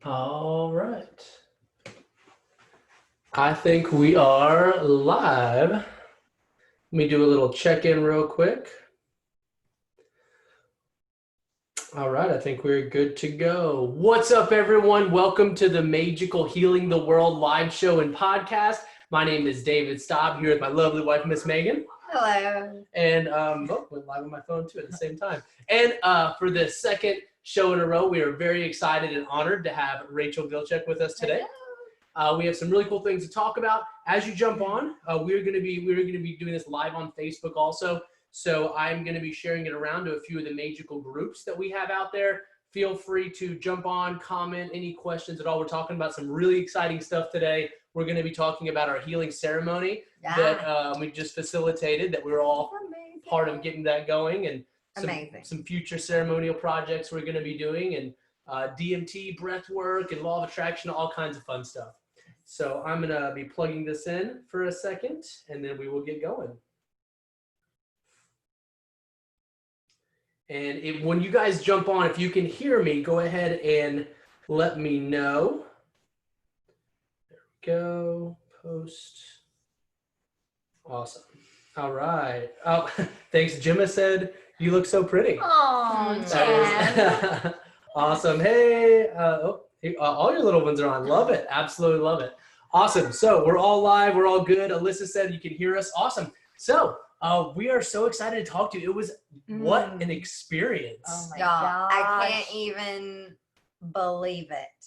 All right. I think we are live. Let me do a little check-in real quick. All right, I think we're good to go. What's up, everyone? Welcome to the Maegical Healing the World live show and podcast. My name is David Staub, here with my lovely wife, Miss Megan. Hello. And went live on my phone too at the same time. And for the second show in a row, we are very excited and honored to have Rachel Vilchek with us today. We have some really cool things to talk about. As you jump on, we're going to be doing this live on Facebook also. So I'm going to be sharing it around to a few of the Maegical groups that we have out there. Feel free to jump on, comment, any questions at all. We're talking about some really exciting stuff today. We're going to be talking about our healing ceremony that we just facilitated, that we're all part of getting that going, and some future ceremonial projects we're going to be doing, and DMT, breathwork, and law of attraction, all kinds of fun stuff. So I'm going to be plugging this in for a second, and then we will get going. And when you guys jump on, if you can hear me, go ahead and let me know. There we go. Post. Awesome. All right. Oh, thanks. Jimma said, you look so pretty. Oh, Jen. Awesome. Hey, all your little ones are on. Love it. Absolutely love it. Awesome. So we're all live. We're all good. Alyssa said you can hear us. Awesome. So we are so excited to talk to you. It was what an experience. Oh my gosh. I can't even believe it.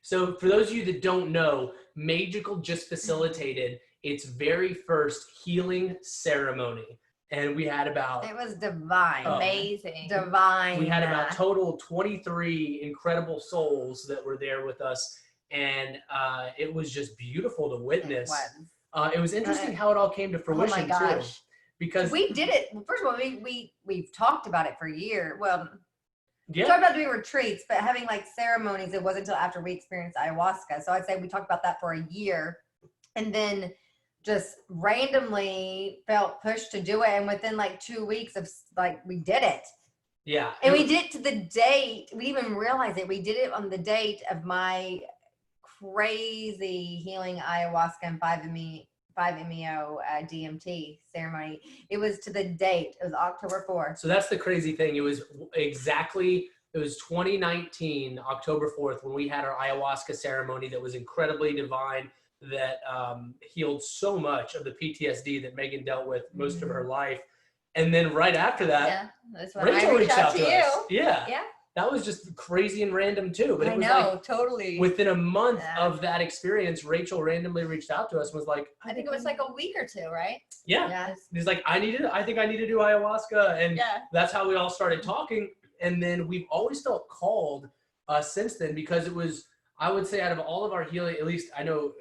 So for those of you that don't know, Maegical just facilitated its very first healing ceremony. And we had about... It was divine. Amazing. Divine. We had about total 23 incredible souls that were there with us. And it was just beautiful to witness. It was interesting how it all came to fruition, oh my gosh. too. Because we did it. First of all, we've talked about it for a year. Well, yeah. We talked about doing retreats, but having like ceremonies, it wasn't until after we experienced ayahuasca. So I'd say we talked about that for a year, and then just randomly felt pushed to do it. And within like 2 weeks of like, we did it. Yeah. And we did it to the date. We didn't even realize it. We did it on the date of my crazy healing ayahuasca and 5-MeO DMT ceremony. It was to the date. It was October 4th. So that's the crazy thing. It was 2019, October 4th, when we had our ayahuasca ceremony that was incredibly divine, that healed so much of the PTSD that Megan dealt with most of her life. And then right after that, that's when Rachel I reached out to you. us. Yeah. That was just crazy and random too. But it was totally. Within a month of that experience, Rachel randomly reached out to us and was like, I think it was like a week or two, right? Yeah. Yes. He's like, I think I need to do ayahuasca. And that's how we all started talking. And then we've always felt called since then, because it was, I would say, out of all of our healing, at least I know,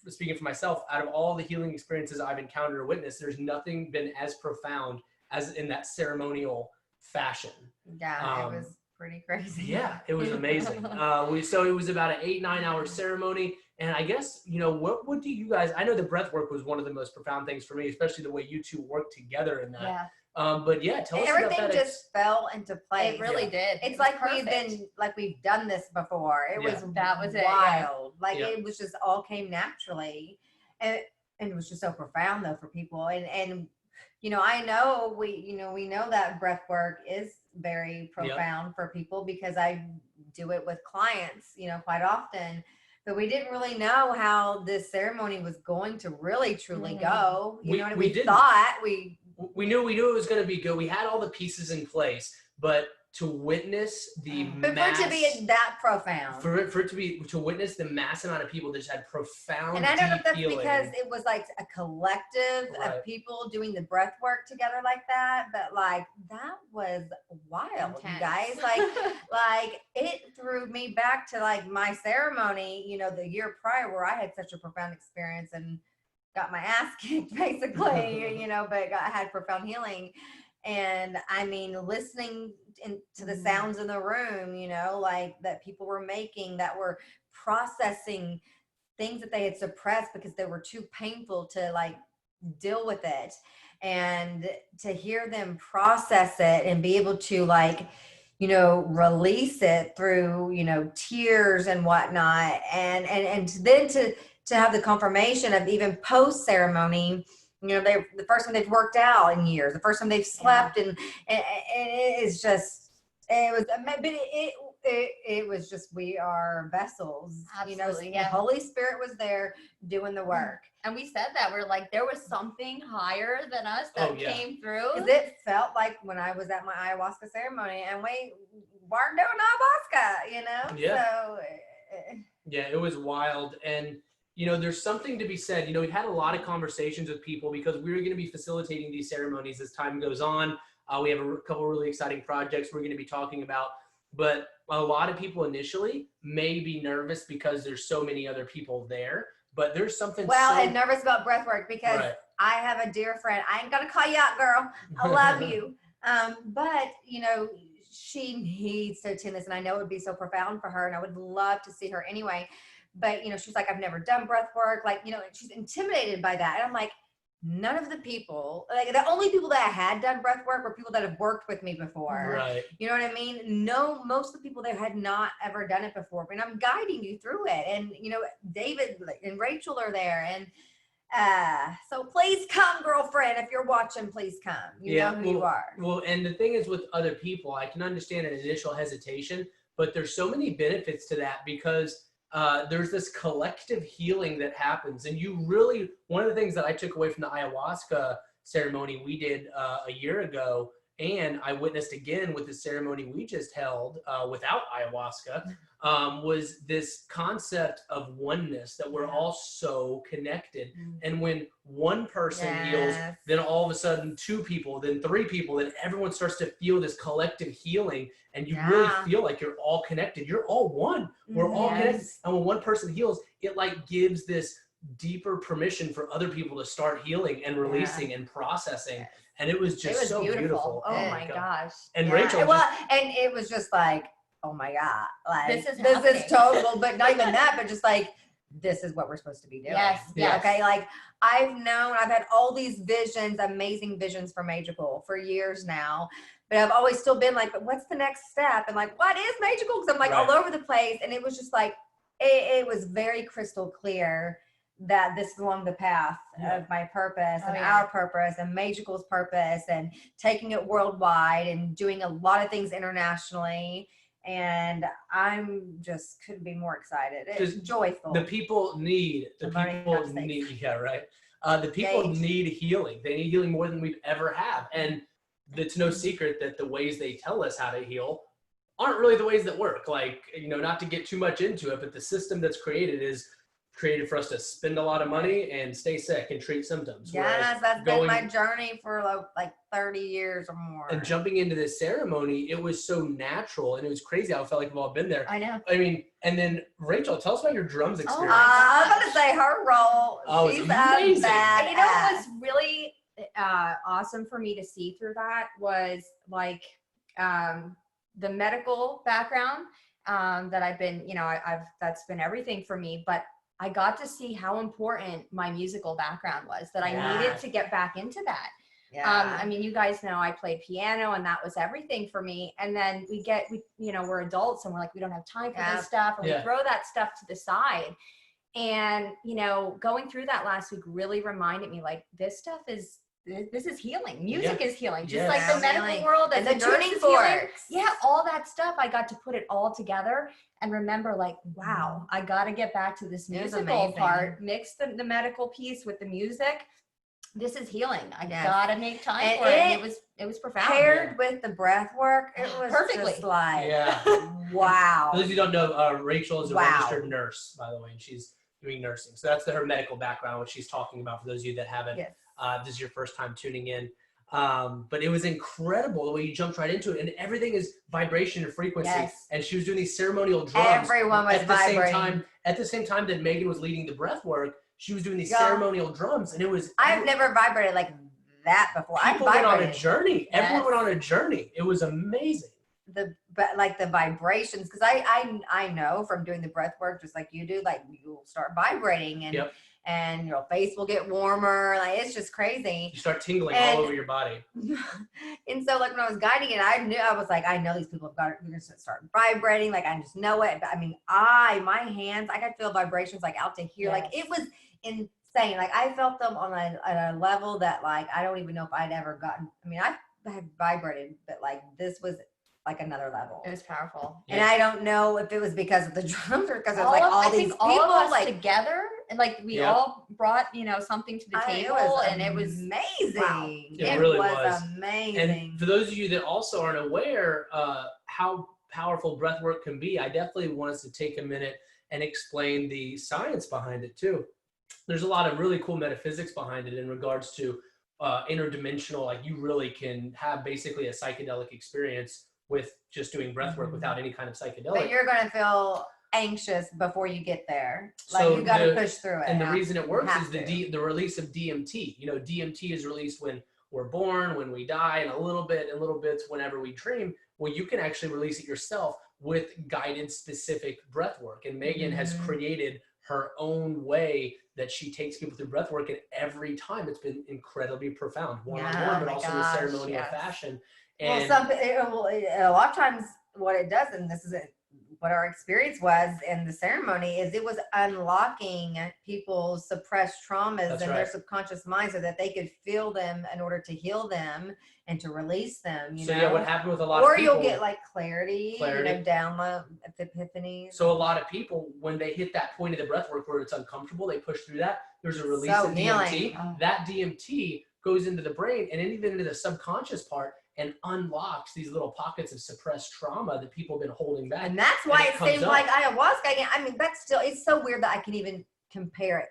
speaking for myself, out of all the healing experiences I've encountered or witnessed, there's nothing been as profound as in that ceremonial fashion. Yeah, it was pretty crazy. Yeah, it was amazing. So it was about an 8-9 hour ceremony. And I guess, what do you guys, I know the breath work was one of the most profound things for me, especially the way you two worked together in that. Yeah. But yeah, tell us about that. Everything just fell into place. It really did. It's like we've done this before. That was wild. It was just all came naturally. And it was just so profound though for people. And I know we know that breath work is very profound for people, because I do it with clients, quite often. But we didn't really know how this ceremony was going to really truly go. We knew it was going to be good. We had all the pieces in place, but to witness the mass, for it to be that profound, to witness the mass amount of people that just had profound, and I don't know if that's healing. Because it was like a collective of people doing the breath work together like that, but like that was wild, intense. You guys. Like it threw me back to like my ceremony, the year prior, where I had such a profound experience and got my ass kicked basically, but had profound healing. And I mean, listening to the sounds in the room, like that people were making, that were processing things that they had suppressed because they were too painful to like deal with it. And to hear them process it and be able to like release it through, tears and whatnot. And then to have the confirmation of even post ceremony, they the first time they've worked out in years, the first time they've slept, and it is just, it was, but it was just, we are vessels. Absolutely, The Holy Spirit was there doing the work. And we said that we're like, there was something higher than us that came through. Because it felt like when I was at my ayahuasca ceremony and we weren't doing ayahuasca, Yeah. So yeah, it was wild. And there's something to be said. We've had a lot of conversations with people because we're going to be facilitating these ceremonies as time goes on. We have a couple really exciting projects we're going to be talking about, but a lot of people initially may be nervous because there's so many other people there. But there's something and nervous about breathwork because I have a dear friend. I ain't gonna call you out, girl. I love you. But she needs to attend this, and I know it would be so profound for her, and I would love to see her anyway. But she's like, I've never done breathwork, she's intimidated by that, and I'm like, none of the people, the only people that had done breathwork were people that have worked with me before. Right. You know what I mean? No, most of the people there had not ever done it before, and I'm guiding you through it. And David and Rachel are there, and so please come, girlfriend. If you're watching, please come. You know who you are. Well, and the thing is with other people, I can understand an initial hesitation, but there's so many benefits to that because there's this collective healing that happens. And one of the things that I took away from the ayahuasca ceremony we did a year ago, and I witnessed again with the ceremony we just held without ayahuasca, was this concept of oneness, that we're all so connected. And when one person heals, then all of a sudden 2 people, then 3 people, then everyone starts to feel this collective healing, and you really feel like you're all connected. You're all one. We're all connected. And when one person heals, it gives this deeper permission for other people to start healing and releasing and processing. And it was just so beautiful. Oh my gosh. And Rachel and it was just like, oh my God, this is total, but not even that, but just this is what we're supposed to be doing. Yes. Okay. I've had all these visions, amazing visions for Maegical for years now, but I've always still been like, but what's the next step? And what is Maegical? Because I'm all over the place. And it was just it was very crystal clear that this is along the path of my purpose and our purpose and Maegical's purpose, and taking it worldwide and doing a lot of things internationally. And I'm just couldn't be more excited. It's joyful. The people need need healing. They need healing more than we've ever have. And it's no secret that the ways they tell us how to heal aren't really the ways that work. Not to get too much into it, but the system that's created for us to spend a lot of money and stay sick and treat symptoms. Yes, that's been my journey for 30 years or more. And jumping into this ceremony, it was so natural, and it was crazy how I felt like we've all been there. I know. I mean, and then Rachel, tell us about your drums experience. I was going to say her role. She's amazing. What was really awesome for me to see through that was the medical background that I've been, that's been everything for me, but I got to see how important my musical background was, that I needed to get back into that. I mean, you guys know I played piano, and that was everything for me. And then we're adults, and we're like, we don't have time for this stuff, and we throw that stuff to the side. And, going through that last week really reminded me, this stuff is, this is healing. Music is healing, just like the medical world and the journey forks. Yeah, all that stuff. I got to put it all together and remember, wow, I got to get back to this musical part, mix the medical piece with the music. This is healing. I got to make time for it. It was profound. Paired with the breath work, it was perfectly. Just wow. For those of you who don't know, Rachel is a registered nurse, by the way, and she's doing nursing. So that's her medical background, what she's talking about for those of you that haven't. This is your first time tuning in. But it was incredible the way you jumped right into it, and everything is vibration and frequency. And she was doing these ceremonial drums. Everyone was vibrating. At the same time that Megan was leading the breath work, she was doing these ceremonial drums, and it was. I've never vibrated like that before. People went on a journey. Everyone went on a journey. It was amazing. The vibrations, because I know from doing the breath work, just like you do, you'll start vibrating, and your face will get warmer. Like, it's just crazy. You start tingling And- all over your body. And so, like, when I was guiding it, I was like, I know these people have got it. They're going to start vibrating. Like, I just know it. But I mean, my hands, I could feel vibrations like out to here. Like, it was insane. Like, I felt them on at a level that, like, I don't even know if I'd ever gotten. I mean, I had vibrated, but like, this was like another level. It was powerful. And I don't know if it was because of the drums or because it was All like of, all I these think people all of us like together, and like we all brought, you know, something to the table, and it was amazing. wow. It really was amazing. And for those of you that also aren't aware how powerful breathwork can be, I definitely want us to take a minute and explain the science behind it too. There's a lot of really cool metaphysics behind it in regards to interdimensional, like you really can have basically a psychedelic experience with just doing breathwork without any kind of psychedelic. But you're going to feel anxious before you get there. Like, So you got to push through it. And the reason it works is the the release of DMT. You know, DMT is released when we're born, when we die, and a little bits whenever we dream. Well, you can actually release it yourself with guided specific breath work. And Megan has created her own way that she takes people through breath work, and every time it's been incredibly profound, one-on-one, but also in a ceremonial fashion. And a lot of times what it does, and this is what our experience was in the ceremony, is it was unlocking people's suppressed traumas in their subconscious mind so that they could feel them in order to heal them and to release them. You know? yeah, what happened with a lot of people, or you'll get like clarity. You know, download epiphanies. So a lot of people, when they hit that point of the breath work where it's uncomfortable, they push through that. There's a release of DMT. That DMT goes into the brain and even into the subconscious part and unlocks these little pockets of suppressed trauma that people have been holding back. And that's why it seems like ayahuasca. I mean, that's still, it's so weird that I can even compare it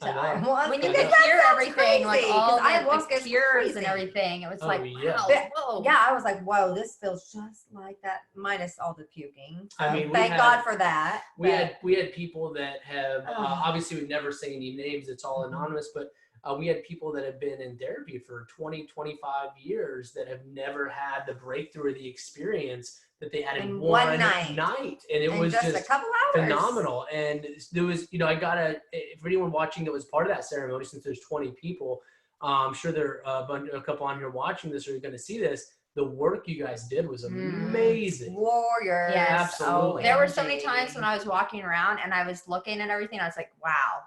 to ayahuasca. When you can hear everything, like all the cures and everything, it was like, wow, whoa. Yeah, I was like, whoa, this feels just like that, minus all the puking. So I mean, thank God for that. We had people that have, obviously we'd never say any names, it's all anonymous, but we had people that have been in therapy for 20, 25 years that have never had the breakthrough or the experience that they had in one night. And it was just a couple hours. Phenomenal. And there was, you know, for anyone watching that was part of that ceremony, since there's 20 people, I'm sure there are a couple on here watching this or going to see this. The work you guys did was amazing. Warriors. Yes. Absolutely. There were so many times when I was walking around and I was looking at everything. I was like, wow,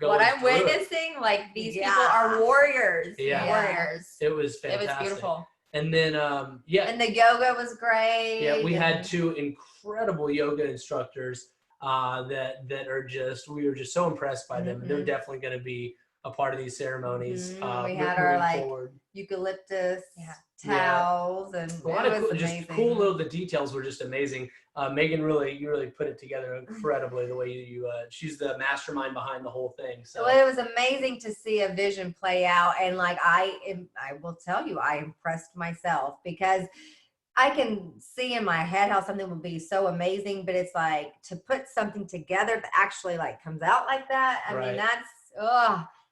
what I'm witnessing, like these people are warriors. Warriors. It was fantastic. It was beautiful. And then and the yoga was great. Yeah, we had two incredible yoga instructors that are just, we were just so impressed by them. They're definitely going to be a part of these ceremonies. We had our eucalyptus towels and a lot of cool little, the details were just amazing. Megan, you really put it together incredibly, the way you she's the mastermind behind the whole thing. So it was amazing to see a vision play out, and like I will tell you, I impressed myself because I can see in my head how something would be so amazing, but it's like to put something together that actually like comes out like that. I mean, that's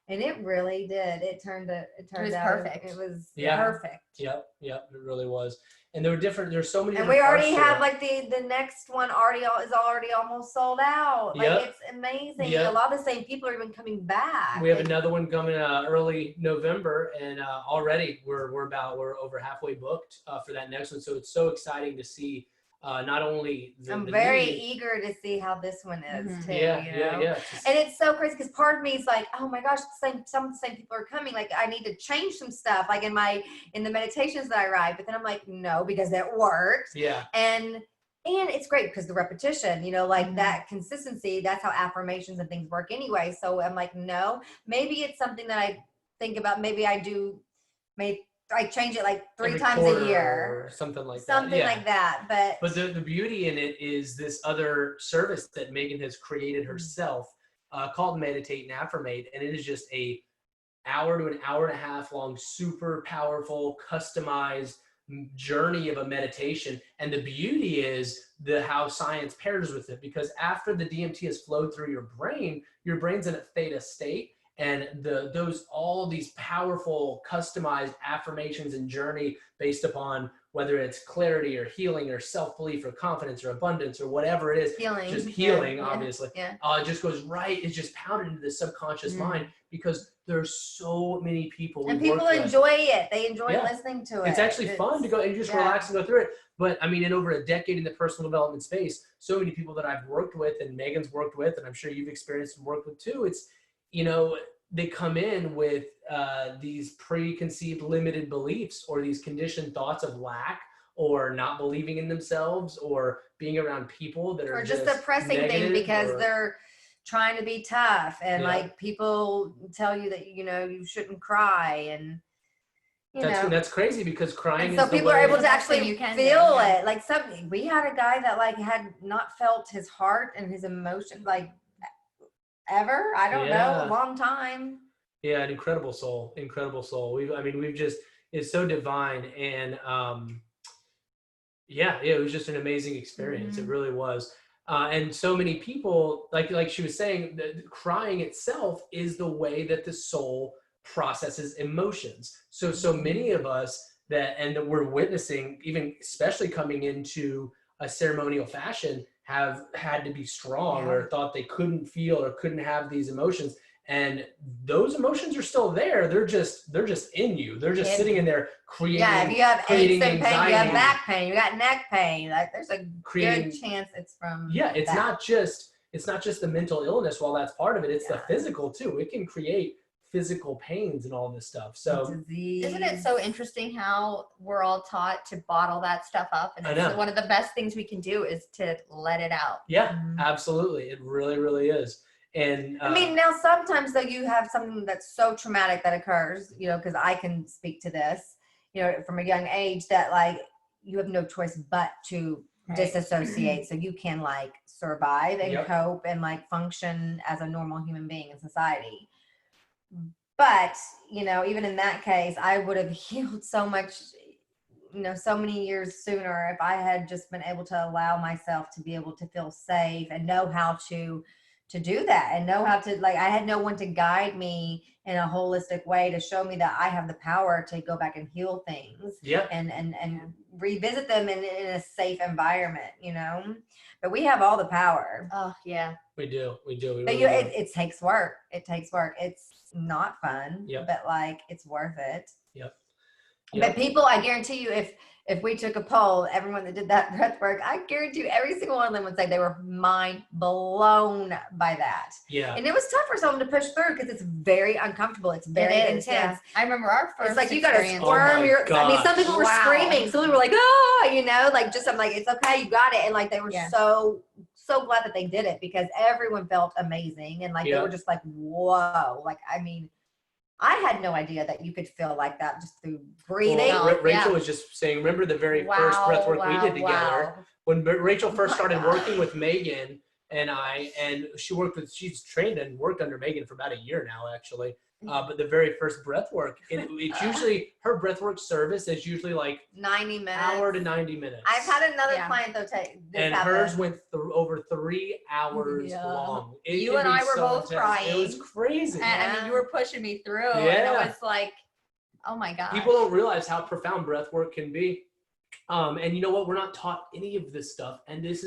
and it really did. It turned out perfect. It was perfect. Yep, it really was. And there were there's so many. And we already have like the next one is already almost sold out. Like it's amazing. A lot of the same people are even coming back. We have another one coming early November, and already we're over halfway booked for that next one. So it's so exciting to see. Not only I'm very eager to see how this one is too. Yeah. And it's so crazy because part of me is like, oh my gosh, some of the same people are coming. Like I need to change some stuff, like in the meditations that I write. But then I'm like, no, because it works. Yeah. And it's great because the repetition, you know, like that consistency. That's how affirmations and things work anyway. So I'm like, no, maybe it's something that I think about. Maybe I change it like 3 times a year. Or something like that. Something like that. But the beauty in it is this other service that Megan has created herself called Meditate and Affirmate. And it is just a hour to an hour and a half long, super powerful, customized journey of a meditation. And the beauty is how science pairs with it, because after the DMT has flowed through your brain's in a theta state. And all of these powerful customized affirmations and journey based upon whether it's clarity or healing or self-belief or confidence or abundance or whatever it is, Healing. just healing, Yeah. obviously. Yeah. It just goes right. It's just pounded into the subconscious mind because there's so many people. And people enjoy it. They enjoy listening to it. It's actually fun to go and just relax and go through it. But I mean, in over a decade in the personal development space, so many people that I've worked with and Megan's worked with, and I'm sure you've experienced and worked with too, it's, you know, they come in with these preconceived limited beliefs or these conditioned thoughts of lack or not believing in themselves or being around people that are just oppressing things because they're trying to be tough and like people tell you that, you know, you shouldn't cry and that's crazy because crying and so is people are able to actually feel it. Like we had a guy that like had not felt his heart and his emotion like ever. I don't know, a long time. Yeah, an incredible soul. We've just, it's so divine. And it was just an amazing experience. It really was. And so many people, like she was saying, crying itself is the way that the soul processes emotions. So many of us that we're witnessing, even especially coming into a ceremonial fashion, have had to be strong or thought they couldn't feel or couldn't have these emotions. And those emotions are still there. They're just in you. They're just sitting in there creating. Yeah, if you have aches and pain, you have back pain, you got neck pain. Like there's a good chance it's from. Yeah, it's not just the mental illness. While that's part of it, it's the physical too. It can create physical pains and all this stuff. So isn't it so interesting how we're all taught to bottle that stuff up? And it's one of the best things we can do is to let it out. Yeah, absolutely. It really, really is. And I mean, now sometimes though you have something that's so traumatic that occurs, you know, because I can speak to this, you know, from a young age that like you have no choice but to disassociate so you can like survive and cope and like function as a normal human being in society. But, you know, even in that case, I would have healed so much, you know, so many years sooner if I had just been able to allow myself to be able to feel safe and know how to do that and know how to, like, I had no one to guide me in a holistic way to show me that I have the power to go back and heal things and revisit them in a safe environment, you know, but we have all the power. Oh yeah, we do. But it takes work. It's not fun, but like, it's worth it. But people, I guarantee you, if we took a poll, everyone that did that breath work, I guarantee you every single one of them would say they were mind blown by that. Yeah. And it was tough for someone to push through because it's very uncomfortable. It's very intense. Yeah. I remember our first. It's like you gotta squirm. I mean, some people were screaming. Some people were like, "Oh," you know, like just I'm like, "It's okay, you got it." And like they were so glad that they did it because everyone felt amazing and like they were just like, "Whoa!" Like I mean. I had no idea that you could feel like that just through breathing. Well, Rachel was just saying, remember the very first breathwork we did together? When Rachel first started working with Megan and I, and she's trained and worked under Megan for about a year now, actually. But the very first breathwork, it's usually, her breathwork service is usually like 90 minutes. Hour to 90 minutes. I've had another client though take this and hers went over 3 hours long. You and I were both crying. It was crazy. And I mean, you were pushing me through. And it was like, oh my God. People don't realize how profound breathwork can be. And you know what? We're not taught any of this stuff. And these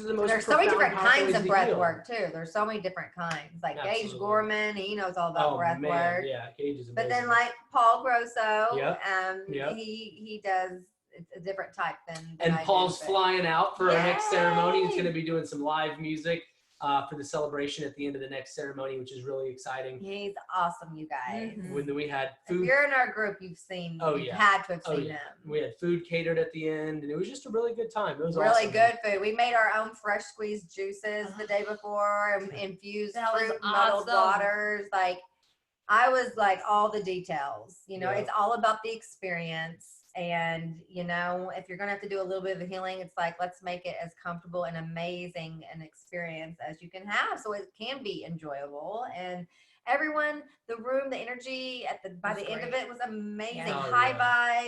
are the most. There's so many different kinds of breath work too. There's so many different kinds. Like Gage Gorman, he knows all about breath work. Yeah, Gage is amazing. But then like Paul Grosso, he does a different type than and Paul's flying out for our next ceremony. He's going to be doing some live music for the celebration at the end of the next ceremony, which is really exciting. He's awesome, you guys. When we had food. If you're in our group, you've had to have seen him. We had food catered at the end, and it was just a really good time. It was really awesome. Good food. We made our own fresh squeezed juices the day before, and infused fruit, muddled waters. Like, I was like all the details. You know, it's all about the experience. And, you know, if you're going to have to do a little bit of healing, it's like, let's make it as comfortable and amazing an experience as you can have. So it can be enjoyable. And everyone, the room, the energy by the end of it was amazing. High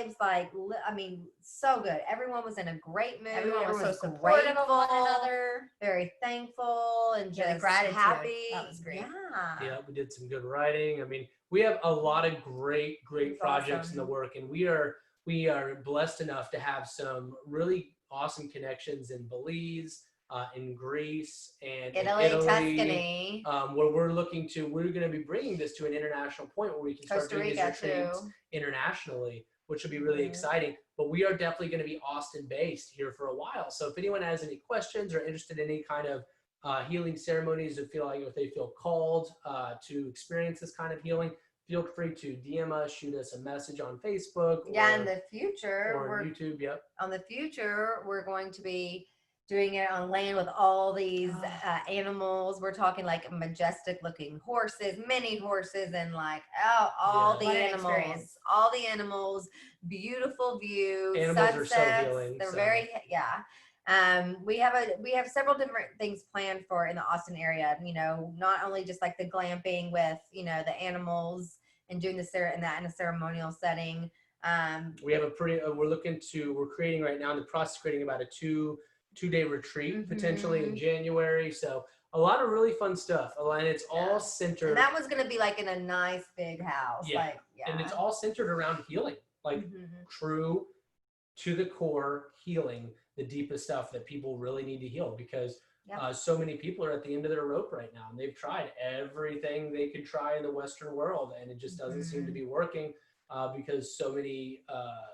vibes. Like, I mean, so good. Everyone was in a great mood. Everyone was so supportive of one another. Very thankful and just happy. That was great. Yeah, we did some good writing. I mean, we have a lot of great projects in the work, and we are we are blessed enough to have some really awesome connections in Belize, in Greece, and Italy, in Italy, Tuscany, where we're going to be bringing this to an international point where we can start Costa doing these Rica retreats too. internationally, which will be really exciting. But we are definitely going to be Austin based here for a while. So if anyone has any questions or interested in any kind of healing ceremonies, or feel like if they feel called to experience this kind of healing, feel free to DM us, shoot us a message on Facebook. Yeah, in the future, or YouTube. Yep. On the future, we're going to be doing it on land with all these animals. We're talking like majestic looking horses, mini horses, and like all the animals, beautiful views, animals sunsets. Are so healing. They're very we have several different things planned for in the Austin area. You know, not only just like the glamping with, you know, the animals and doing in a ceremonial setting. We have we're creating right now, in the process of creating about a two-day retreat potentially in January. So a lot of really fun stuff. And it's all centered. And that was going to be like in a nice big house. Yeah. And it's all centered around healing, like true to the core healing, the deepest stuff that people really need to heal, because so many people are at the end of their rope right now, and they've tried everything they could try in the Western world, and it just doesn't seem to be working. Because so many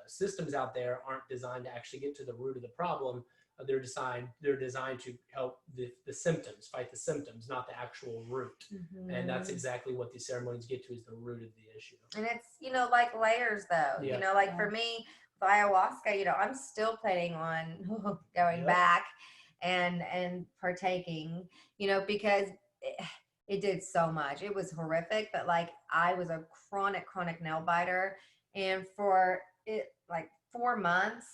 systems out there aren't designed to actually get to the root of the problem. They're designed to help the symptoms, fight the symptoms, not the actual root. And that's exactly what these ceremonies get to, is the root of the issue. And it's, you know, like layers though. You know, like for me, with ayahuasca, you know, I'm still planning on going back and partaking, you know, because it did so much. It was horrific, but like I was a chronic nail biter, and for it like 4 months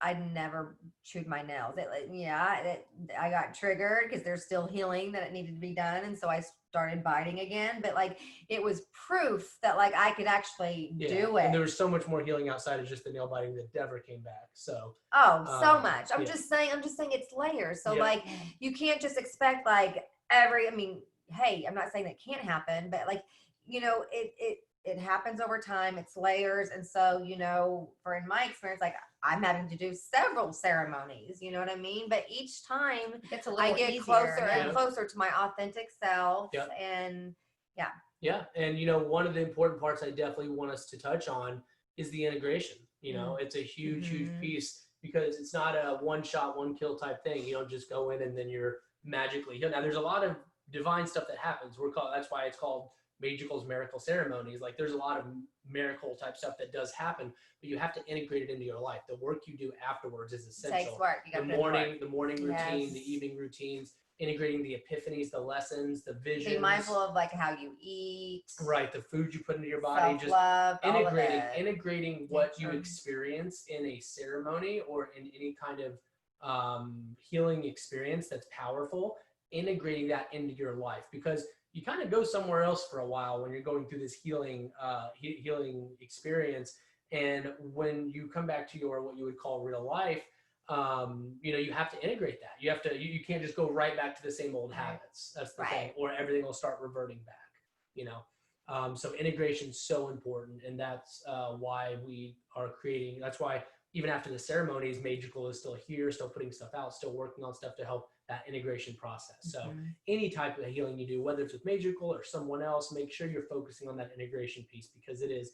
I never chewed my nails. I got triggered because there's still healing that it needed to be done, and so I started biting again. But like it was proof that like I could actually do it. And there was so much more healing outside of just the nail biting that never came back. So so much. I'm just saying it's layers. So like you can't just expect like hey, I'm not saying that can't happen, but like, you know, it happens over time. It's layers. And so, you know, in my experience, like I'm having to do several ceremonies, you know what I mean? But each time I get closer and closer to my authentic self. And and you know, one of the important parts I definitely want us to touch on is the integration. You know, it's a huge piece, because it's not a one shot, one kill type thing. You don't just go in and then you're magically healed. Now there's a lot of divine stuff that happens. That's why it's called Maegical's miracle ceremonies. Like there's a lot of miracle type stuff that does happen, but you have to integrate it into your life. The work you do afterwards is essential. It takes work. The morning routine, the evening routines, integrating the epiphanies, the lessons, the visions. Be mindful of like how you eat. Right, the food you put into your body. Self-love, just integrating what you experience in a ceremony or in any kind of healing experience that's powerful. Integrating that into your life, because you kind of go somewhere else for a while when you're going through this healing experience, and when you come back to your what you would call real life, you know, you have to integrate that. You can't just go right back to the same old habits. That's the thing, or everything will start reverting back. You know, so integration is so important, and that's why we are creating. That's why even after the ceremonies, Maegical is still here, still putting stuff out, still working on stuff to help that integration process. So any type of healing you do, whether it's with Maegical or someone else, make sure you're focusing on that integration piece, because it is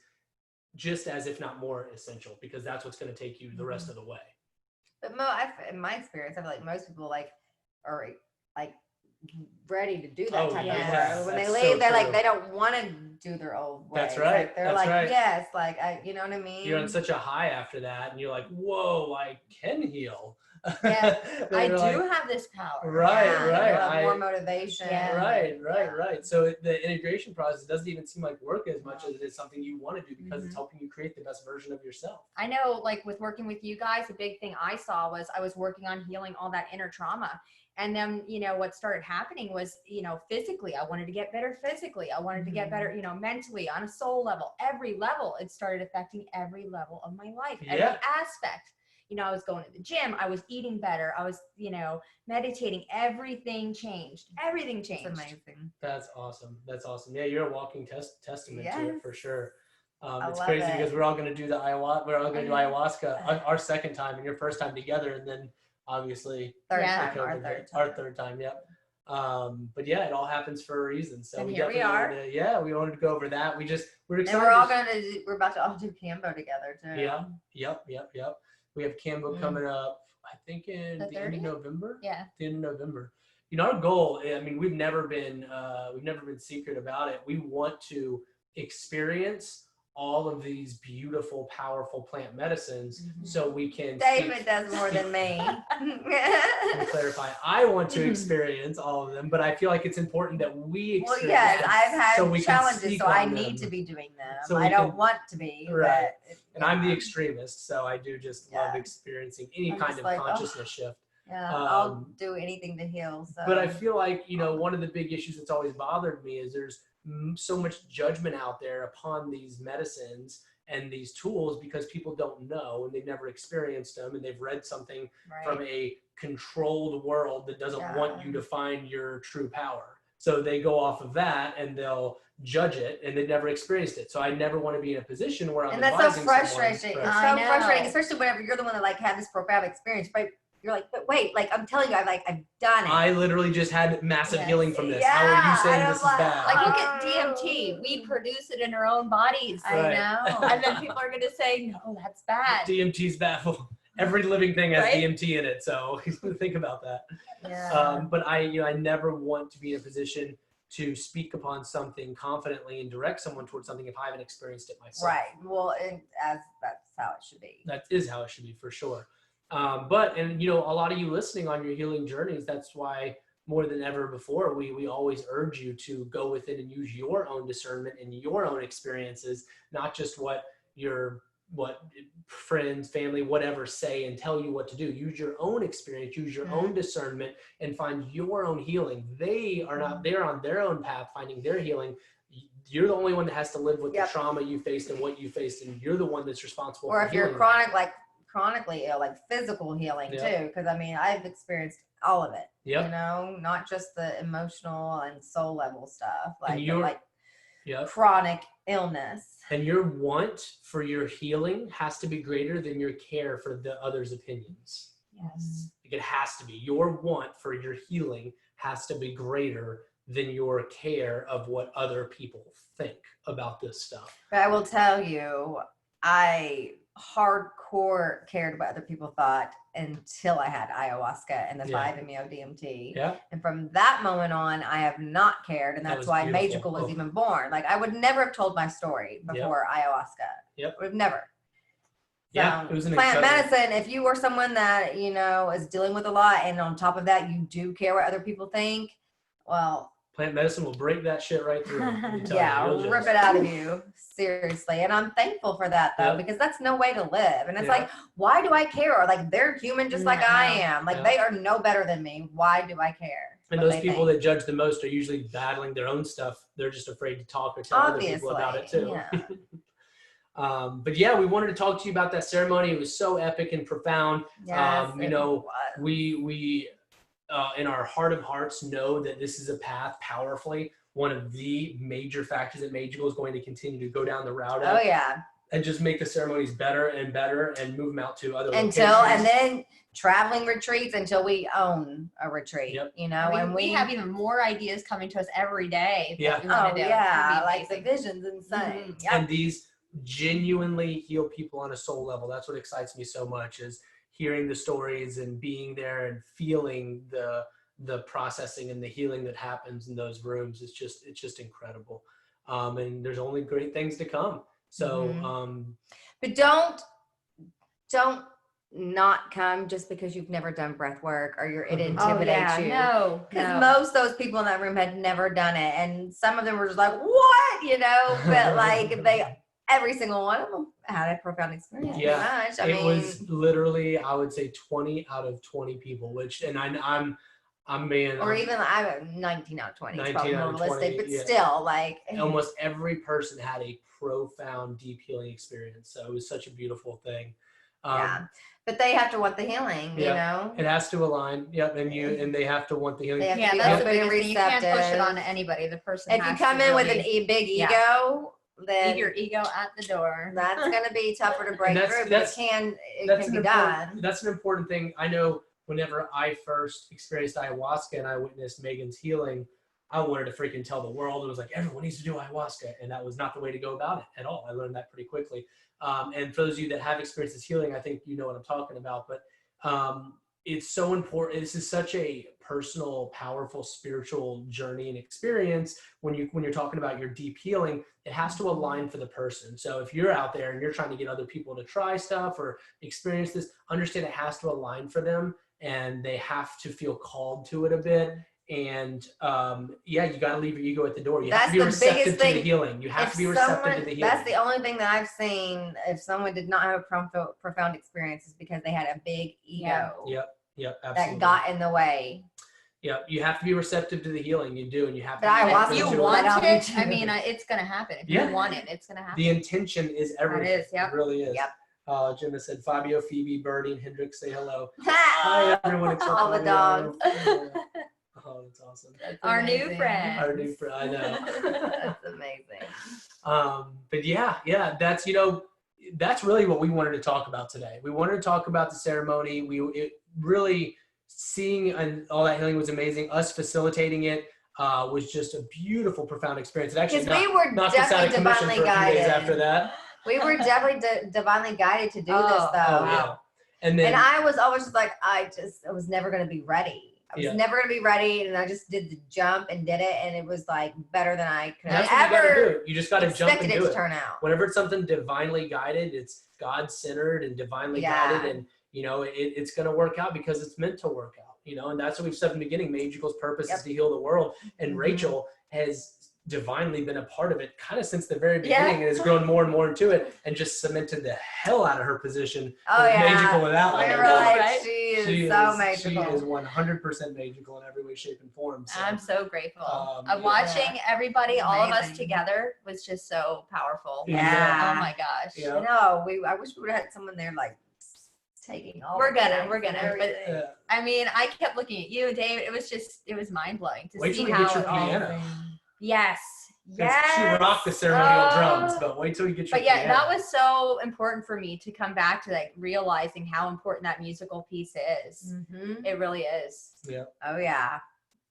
just as, if not more, essential, because that's what's going to take you the rest of the way. But in my experience, I feel like most people are ready to do that type of work. When they leave, they're like, they don't want to do their old way. That's right. Like, they're yes, like you know what I mean? You're on such a high after that, and you're like, whoa, I can heal. Yeah, I do have this power. Right. Have more motivation. Right. So the integration process doesn't even seem like work as much as it is something you want to do, because it's helping you create the best version of yourself. I know, like with working with you guys, a big thing I saw was I was working on healing all that inner trauma. And then, you know, what started happening was, you know, physically, I wanted to get better physically. I wanted to get better, you know, mentally, on a soul level, every level. It started affecting every level of my life, every aspect. You know, I was going to the gym, I was eating better, I was, you know, meditating, everything changed. Everything changed. It's amazing. That's awesome. Yeah, you're a walking testament to it, for sure. It's crazy because we're all going to do ayahuasca our second time and your first time together, and then obviously our third time. Yep. But yeah, it all happens for a reason. So and we here we are. we wanted to go over that. We're excited. And we're about to all do Cambo together too. Yeah. Yep. We have Cambo coming up, I think in the end of November. Yeah. The end of November. You know, our goal, I mean, we've never been secret about it. We want to experience all of these beautiful, powerful plant medicines so we can David does more than me. Let me clarify. I want to experience all of them, but I feel like it's important that we experience them. I've had challenges, so I need to be doing them. So I don't want to be. Right. And I'm the extremist, so I do just love experiencing any kind of consciousness shift. Yeah, I'll do anything to heal. So. But I feel like, you know, one of the big issues that's always bothered me is there's so much judgment out there upon these medicines and these tools because people don't know and they've never experienced them and they've read something from a controlled world that doesn't want you to find your true power. So they go off of that and they'll judge it and they've never experienced it. So I never want to be in a position where I'm and that's so frustrating. It's so frustrating, especially whenever you're the one that like had this profound experience, but you're like, but wait, like I'm telling you, I've done it. I literally just had massive healing from this. How are you saying this is bad? Like look at DMT. We produce it in our own bodies. I know. And then people are going to say, no, that's bad. DMT's bad. Every living thing has DMT in it. So think about that. Yeah. But I never want to be in a position to speak upon something confidently and direct someone towards something if I haven't experienced it myself. Right. Well, that's how it should be. That is how it should be for sure. But you know, a lot of you listening on your healing journeys, that's why more than ever before, we always urge you to go within and use your own discernment and your own experiences, not just what friends, family, whatever say and tell you what to do. Use your own experience, use your own discernment and find your own healing. They're on their own path, finding their healing. You're the only one that has to live with the trauma you faced and what you faced, and you're the one that's responsible for if you're chronically ill, like physical healing too, because I mean I've experienced all of it. You know, not just the emotional and soul level stuff, chronic illness. And your want for your healing has to be greater than your care for the others' opinions. Yes. Like it has to be. Your want for your healing has to be greater than your care of what other people think about this stuff. But I will tell you, I hardcore cared what other people thought until I had ayahuasca and the 5-MeO DMT. Yeah. And from that moment on, I have not cared, and that's why Maegical was even born. Like I would never have told my story before ayahuasca. Yep. Would have never. Yeah, it was an plant medicine. If you are someone that is dealing with a lot, and on top of that, you do care what other people think, well. Plant medicine will break that shit right through. Rip it out of you. Seriously. And I'm thankful for that though, because that's no way to live. And it's like, why do I care? Like they're human just like I am. Like they are no better than me. Why do I care? And those people that judge the most are usually battling their own stuff. They're just afraid to talk or tell other people about it too. Yeah. But yeah, we wanted to talk to you about that ceremony. It was so epic and profound. Yes, we in our heart of hearts know that this is a path powerfully. One of the major factors that Maegical is going to continue to go down the route of. Oh yeah. And just make the ceremonies better and better and move them out to other locations. And then traveling retreats until we own a retreat. Yep. You know, and we have even more ideas coming to us every day. Yeah. Like the vision's insane. Mm-hmm. Yep. And these genuinely heal people on a soul level. That's what excites me so much, is hearing the stories and being there and feeling the processing and the healing that happens in those rooms. It's just incredible. And there's only great things to come. So, but don't not come just because you've never done breath work or it intimidates you. No, because most of those people in that room had never done it, and some of them were just like, "What?" But like every single one of them had a profound experience. Yeah, I mean, was literally, I would say 20 out of 20 people, which, and I'm being, or even I'm 19 out of 20. 19 it's probably out more of realistic, 20, but yeah. still, like almost every person had a profound, deep healing experience. So it was such a beautiful thing. But they have to want the healing, you know. It has to align. Yep, and they have to want the healing. That's the biggest thing. You can't push it on anybody. The person. If you come in with a big ego, then leave your ego at the door. that's going to be tougher to break through, but it can be done. That's an important thing. I know whenever I first experienced ayahuasca and I witnessed Megan's healing, I wanted to freaking tell the world. It was like, everyone needs to do ayahuasca. And that was not the way to go about it at all. I learned that pretty quickly. And for those of you that have experienced this healing, I think you know what I'm talking about. But it's so important. This is such a personal, powerful, spiritual journey and experience. When you're talking about your deep healing, it has to align for the person. So if you're out there and you're trying to get other people to try stuff or experience this, understand it has to align for them, and they have to feel called to it a bit. And you got to leave your ego at the door. You have to be receptive to the healing. You have to be receptive to the healing. That's the only thing that I've seen. If someone did not have a profound experience, is because they had a big ego. Yep, absolutely. That got in the way. Yeah, you have to be ayahuasca to the healing. You do, and you have to. But if you want it, I mean, it's gonna happen. If you want it, it's gonna happen. The intention is everything. It is, It really is. Yep. Jim has said, Fabio, Phoebe, Birdie, and Hendrix say hello. Hi, everyone. Except all the dogs. Oh, that's awesome. That's Our new friend. Our new friend. I know. That's amazing. But yeah, that's really what we wanted to talk about today. We wanted to talk about the ceremony. It really seeing and all that healing was amazing. Us facilitating it was just a beautiful, profound experience. It actually knocked us out of commission for a few days after that. We were definitely divinely guided to do this, though. Oh, yeah. And I was always just like, I was never going to be ready. I was never going to be ready, and I just did the jump and did it, and it was like better than I could have ever. You just got to jump and do it. Turn out. Whenever it's something divinely guided, it's God-centered and divinely guided, and it's going to work out because it's meant to work out. And that's what we've said in the beginning. Magical's purpose is to heal the world, and Rachel has divinely been a part of it kind of since the very beginning and has grown more and more into it and just cemented the hell out of her position. Magical without she is so magical. She is 100% magical in every way, shape, and form. So, I'm so grateful. Watching everybody, all of us together, was just so powerful. Yeah. Oh my gosh. Yeah. I wish we would have had someone there like taking all. We're gonna. But I mean, I kept looking at you and Dave. It was mind blowing to see how it all. Yes. She rocked the ceremonial drums, but wait till you get your piano. That was so important for me to come back to like realizing how important that musical piece is. Mm-hmm. It really is. Yeah. Oh yeah.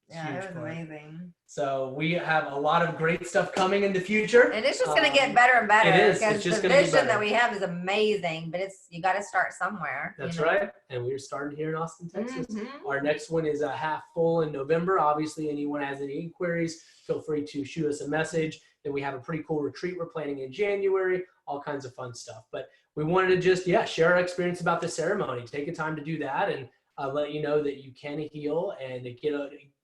Yeah, it was amazing. So we have a lot of great stuff coming in the future. And it's just going to get better and better. It is. Because the vision that we have is amazing, but you got to start somewhere. That's right. And we're starting here in Austin, Texas. Mm-hmm. Our next one is a half full in November. Obviously, anyone has any inquiries, feel free to shoot us a message. Then we have a pretty cool retreat we're planning in January, all kinds of fun stuff. But we wanted to just, share our experience about the ceremony. Take a time to do that and let you know that you can heal and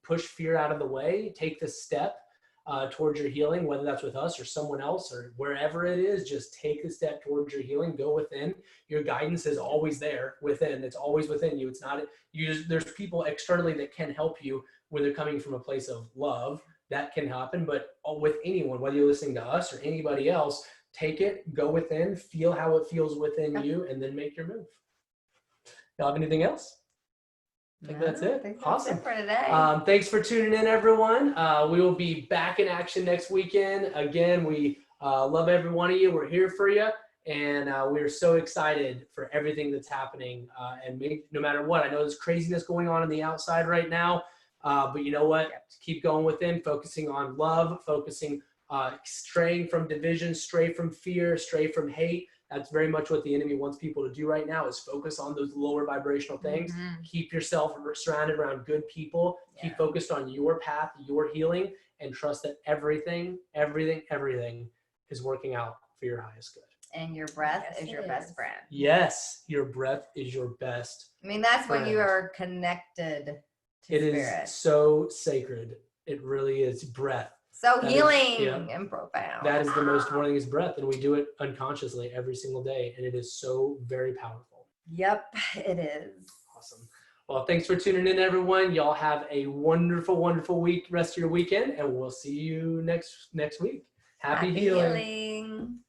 push fear out of the way, take the step towards your healing, whether that's with us or someone else or wherever it is. Just take a step towards your healing. Go within. Your guidance is always there within. It's always within you. It's not there's people externally that can help you when they're coming from a place of love. That can happen, but with anyone, whether you're listening to us or anybody else, take it, go within, feel how it feels within you, and then make your move. Y'all have anything else? I think that's it. Awesome. For today. Thanks for tuning in, everyone. We will be back in action next weekend. Again, we love every one of you. We're here for you. And we're so excited for everything that's happening. And no matter what, I know there's craziness going on the outside right now. But you know what? Keep going within, focusing on love, straying from division, stray from fear, stray from hate. That's very much what the enemy wants people to do right now, is focus on those lower vibrational things. Mm-hmm. Keep yourself surrounded around good people. Yeah. Keep focused on your path, your healing, and trust that everything is working out for your highest good. And your breath is your best friend. Yes, your breath is your best friend. That's when you are connected to spirit. It is so sacred. It really is. Breath. So healing and profound. That is the most important thing, is breath. And we do it unconsciously every single day. And it is so very powerful. Yep, it is. Awesome. Well, thanks for tuning in, everyone. Y'all have a wonderful, wonderful rest of your weekend. And we'll see you next week. Happy healing.